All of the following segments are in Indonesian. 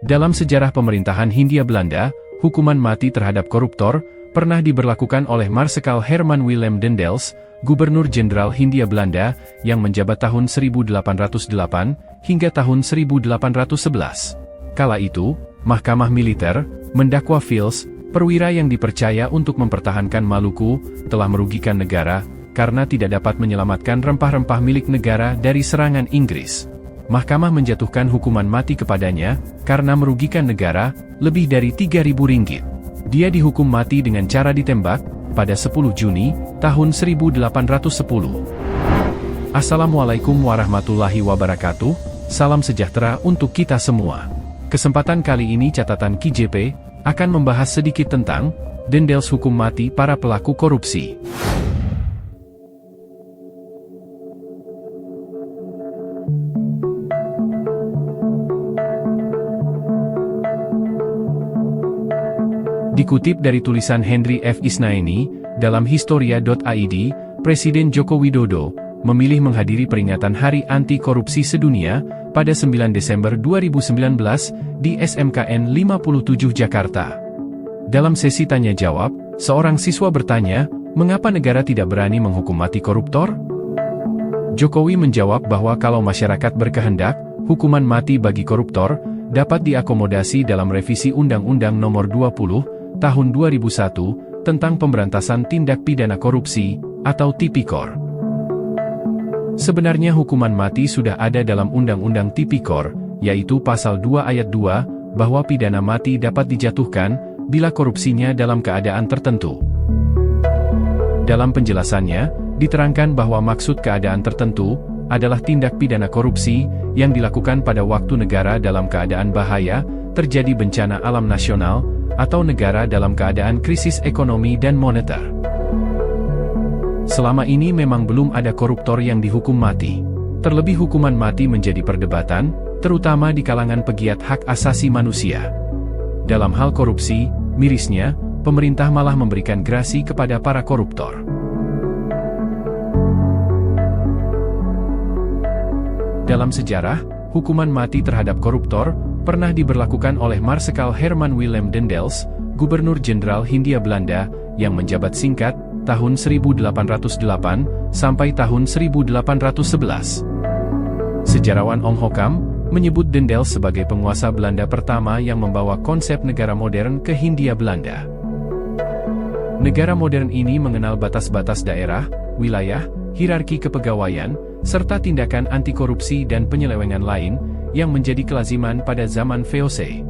Dalam sejarah pemerintahan Hindia Belanda, hukuman mati terhadap koruptor pernah diberlakukan oleh Marsekal Herman Willem Dendels, Gubernur Jenderal Hindia Belanda, yang menjabat tahun 1808 hingga tahun 1811. Kala itu, Mahkamah Militer mendakwa Vils, perwira yang dipercaya untuk mempertahankan Maluku, telah merugikan negara karena tidak dapat menyelamatkan rempah-rempah milik negara dari serangan Inggris. Mahkamah menjatuhkan hukuman mati kepadanya karena merugikan negara lebih dari 3.000 ringgit. Dia dihukum mati dengan cara ditembak pada 10 Juni tahun 1810. Assalamualaikum warahmatullahi wabarakatuh. Salam sejahtera untuk kita semua. Kesempatan kali ini catatan KJP akan membahas sedikit tentang Dendels hukum mati para pelaku korupsi. Dikutip dari tulisan Henry F. Isnaini, dalam Historia.id, Presiden Joko Widodo memilih menghadiri peringatan Hari Anti Korupsi Sedunia pada 9 Desember 2019 di SMKN 57 Jakarta. Dalam sesi tanya-jawab, seorang siswa bertanya, mengapa negara tidak berani menghukum mati koruptor? Jokowi menjawab bahwa kalau masyarakat berkehendak, hukuman mati bagi koruptor dapat diakomodasi dalam revisi Undang-Undang Nomor 20 Tahun 2001 tentang Pemberantasan Tindak Pidana Korupsi atau Tipikor. Sebenarnya hukuman mati sudah ada dalam Undang-Undang Tipikor, yaitu Pasal 2 Ayat 2, bahwa pidana mati dapat dijatuhkan bila korupsinya dalam keadaan tertentu. Dalam penjelasannya, diterangkan bahwa maksud keadaan tertentu adalah tindak pidana korupsi yang dilakukan pada waktu negara dalam keadaan bahaya, terjadi bencana alam nasional, atau negara dalam keadaan krisis ekonomi dan moneter. Selama ini memang belum ada koruptor yang dihukum mati. Terlebih hukuman mati menjadi perdebatan, terutama di kalangan pegiat hak asasi manusia. Dalam hal korupsi, mirisnya, pemerintah malah memberikan grasi kepada para koruptor. Dalam sejarah, hukuman mati terhadap koruptor pernah diberlakukan oleh Marsekal Herman Willem Dendels, Gubernur Jenderal Hindia Belanda, yang menjabat singkat tahun 1808 sampai tahun 1811. Sejarawan Ong Hokam menyebut Dendels sebagai penguasa Belanda pertama yang membawa konsep negara modern ke Hindia Belanda. Negara modern ini mengenal batas-batas daerah, wilayah, hierarki kepegawaian, serta tindakan anti korupsi dan penyelewengan lain yang menjadi kelaziman pada zaman VOC.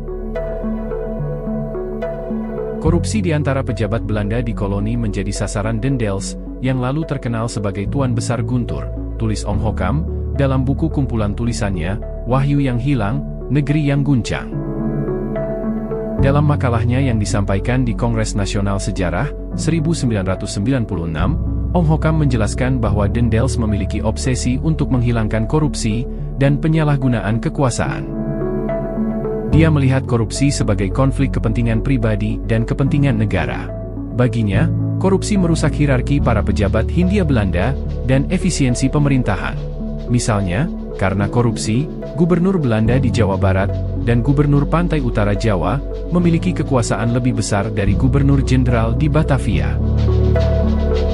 Korupsi di antara pejabat Belanda di koloni menjadi sasaran Dendels, yang lalu terkenal sebagai Tuan Besar Guntur, tulis Ong Hokam, dalam buku kumpulan tulisannya, Wahyu yang Hilang, Negeri yang Guncang. Dalam makalahnya yang disampaikan di Kongres Nasional Sejarah, 1996, Ong Hokam menjelaskan bahwa Dendels memiliki obsesi untuk menghilangkan korupsi dan penyalahgunaan kekuasaan. Dia melihat korupsi sebagai konflik kepentingan pribadi dan kepentingan negara. Baginya, korupsi merusak hierarki para pejabat Hindia Belanda dan efisiensi pemerintahan. Misalnya, karena korupsi, Gubernur Belanda di Jawa Barat dan Gubernur Pantai Utara Jawa memiliki kekuasaan lebih besar dari Gubernur Jenderal di Batavia.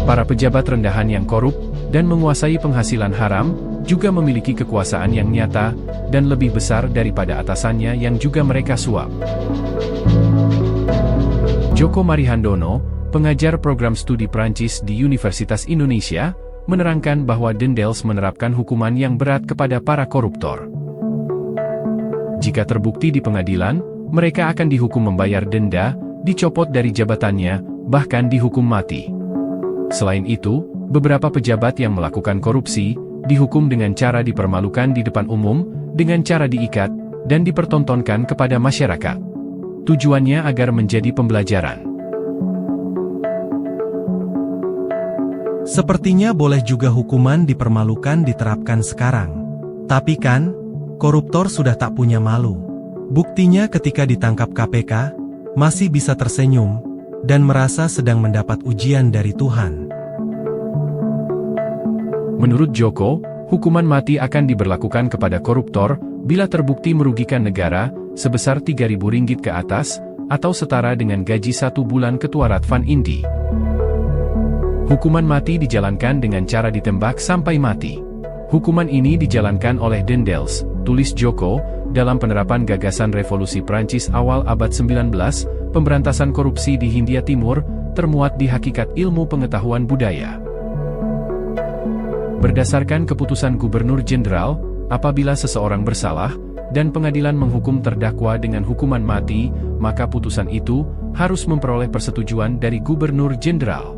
Para pejabat rendahan yang korup dan menguasai penghasilan haram juga memiliki kekuasaan yang nyata dan lebih besar daripada atasannya yang juga mereka suap. Joko Marihandono, pengajar program studi Prancis di Universitas Indonesia, menerangkan bahwa Dendels menerapkan hukuman yang berat kepada para koruptor. Jika terbukti di pengadilan, mereka akan dihukum membayar denda, dicopot dari jabatannya, bahkan dihukum mati. Selain itu, beberapa pejabat yang melakukan korupsi dihukum dengan cara dipermalukan di depan umum, dengan cara diikat, dan dipertontonkan kepada masyarakat. Tujuannya agar menjadi pembelajaran. Sepertinya boleh juga hukuman dipermalukan diterapkan sekarang. Tapi kan, koruptor sudah tak punya malu. Buktinya ketika ditangkap KPK, masih bisa tersenyum, dan merasa sedang mendapat ujian dari Tuhan. Menurut Joko, hukuman mati akan diberlakukan kepada koruptor bila terbukti merugikan negara sebesar Rp3.000 ke atas, atau setara dengan gaji 1 bulan Ketua Radvan Indy. Hukuman mati dijalankan dengan cara ditembak sampai mati. Hukuman ini dijalankan oleh Daendels, tulis Joko, dalam penerapan gagasan revolusi Prancis awal abad 19, pemberantasan korupsi di Hindia Timur, termuat di Hakikat Ilmu Pengetahuan Budaya. Berdasarkan keputusan Gubernur Jenderal, apabila seseorang bersalah, dan pengadilan menghukum terdakwa dengan hukuman mati, maka putusan itu harus memperoleh persetujuan dari Gubernur Jenderal.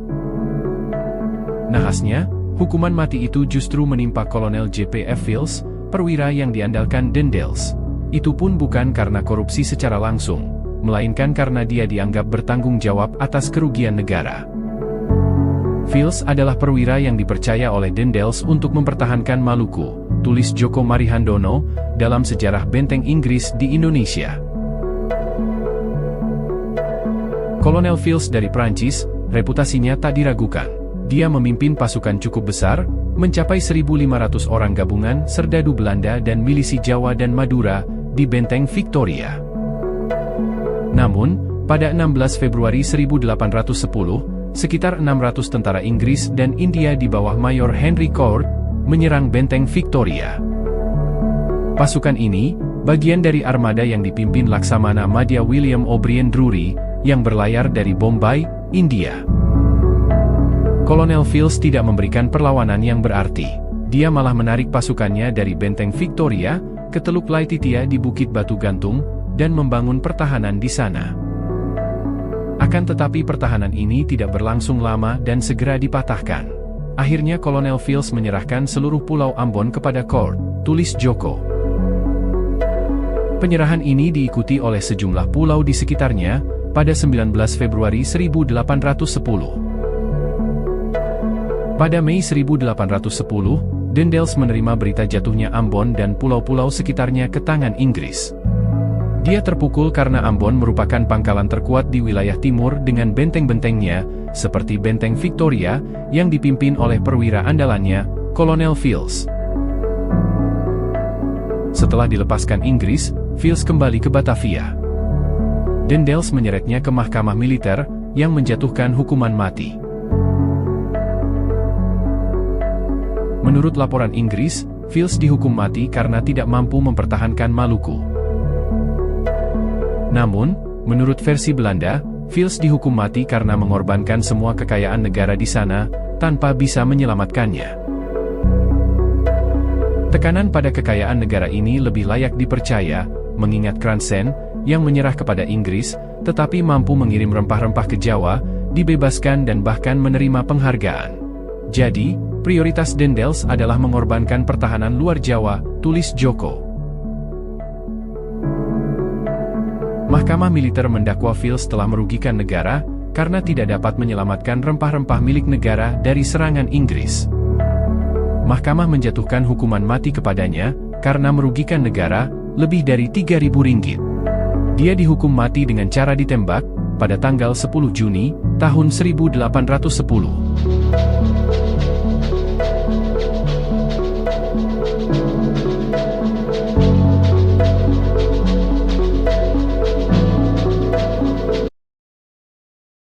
Nahasnya, hukuman mati itu justru menimpa Kolonel J.P.F. Fils, perwira yang diandalkan Daendels. Itu pun bukan karena korupsi secara langsung, melainkan karena dia dianggap bertanggung jawab atas kerugian negara. Fils adalah perwira yang dipercaya oleh Daendels untuk mempertahankan Maluku, tulis Djoko Marihandono, dalam Sejarah Benteng Inggris di Indonesia. Kolonel Fils dari Prancis, reputasinya tak diragukan. Dia memimpin pasukan cukup besar, mencapai 1.500 orang gabungan serdadu Belanda dan milisi Jawa dan Madura, di Benteng Victoria. Namun, pada 16 Februari 1810, sekitar 600 tentara Inggris dan India di bawah Mayor Henry Court, menyerang Benteng Victoria. Pasukan ini, bagian dari armada yang dipimpin Laksamana Madya William O'Brien Drury, yang berlayar dari Bombay, India. Kolonel Fils tidak memberikan perlawanan yang berarti. Dia malah menarik pasukannya dari Benteng Victoria, ke Teluk Laetitia di Bukit Batu Gantung, dan membangun pertahanan di sana. Akan tetapi pertahanan ini tidak berlangsung lama dan segera dipatahkan. Akhirnya Kolonel Fils menyerahkan seluruh Pulau Ambon kepada Court, tulis Joko. Penyerahan ini diikuti oleh sejumlah pulau di sekitarnya, pada 19 Februari 1810. Pada Mei 1810, Daendels menerima berita jatuhnya Ambon dan pulau-pulau sekitarnya ke tangan Inggris. Dia terpukul karena Ambon merupakan pangkalan terkuat di wilayah timur dengan benteng-bentengnya, seperti Benteng Victoria, yang dipimpin oleh perwira andalannya, Kolonel Fils. Setelah dilepaskan Inggris, Fils kembali ke Batavia. Daendels menyeretnya ke mahkamah militer, yang menjatuhkan hukuman mati. Menurut laporan Inggris, Fils dihukum mati karena tidak mampu mempertahankan Maluku. Namun, menurut versi Belanda, Fils dihukum mati karena mengorbankan semua kekayaan negara di sana, tanpa bisa menyelamatkannya. Tekanan pada kekayaan negara ini lebih layak dipercaya, mengingat Kransen, yang menyerah kepada Inggris, tetapi mampu mengirim rempah-rempah ke Jawa, dibebaskan dan bahkan menerima penghargaan. Jadi, prioritas Daendels adalah mengorbankan pertahanan luar Jawa, tulis Joko. Mahkamah militer mendakwa Fils telah merugikan negara, karena tidak dapat menyelamatkan rempah-rempah milik negara dari serangan Inggris. Mahkamah menjatuhkan hukuman mati kepadanya, karena merugikan negara, lebih dari Rp3.000. Dia dihukum mati dengan cara ditembak, pada tanggal 10 Juni, tahun 1810.